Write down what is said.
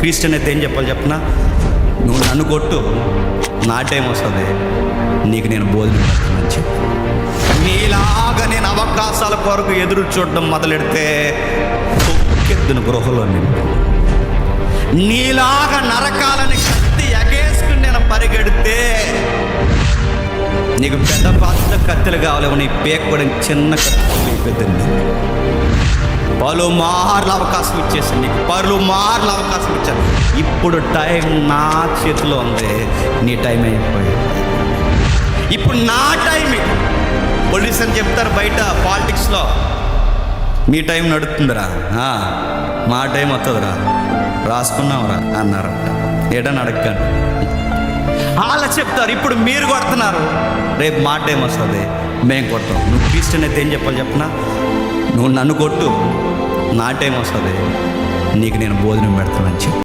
Christian అయితే ఏం చెప్పాలి చెప్పనా? నువ్వు నన్ను కొట్టు, నా టైం వస్తుంది, నీకు నేను భోజనం పెడతానని చెప్పు. నీలాగా నేను అవకాశాల కొరకు ఎదురు చూడడం మొదలెడితే తొక్కెత్తున గృహలో నిన్ను. నీలాగా నరకాలని కత్తి ఎగేసుకుని నేను పరిగెడితే నీకు పెద్ద కత్తులు కావాలి, నీ పేక్కోవడం చిన్న కత్తి పెద్దండి. పలుమార్లు అవకాశం ఇచ్చేసాను నీకు, పలుమార్లు అవకాశం ఇచ్చాను. ఇప్పుడు టైం నా చేతిలో ఉంది, నీ టైం అయిపోయింది. ఇప్పుడు నా టైం. పోలీస్ అని చెప్తారు బయట పాలిటిక్స్లో, మీ టైం నడుతుందిరా, మా టైం వస్తుందిరా, రాసుకున్నావురా అన్నారంట. ఏడని అడగండి, అలా చెప్తారు. ఇప్పుడు మీరు కొడుతున్నారు, రేపు మా టైం వస్తుంది, మేము కొడతాం. నువ్వు క్రిస్టియన్ అయితే ఏం చెప్పాలి చెప్పనా? నువ్వు నన్ను కొట్టు, నా టైం వస్తుంది, నీకు నేను భోజనం పెడతానని చెప్పు.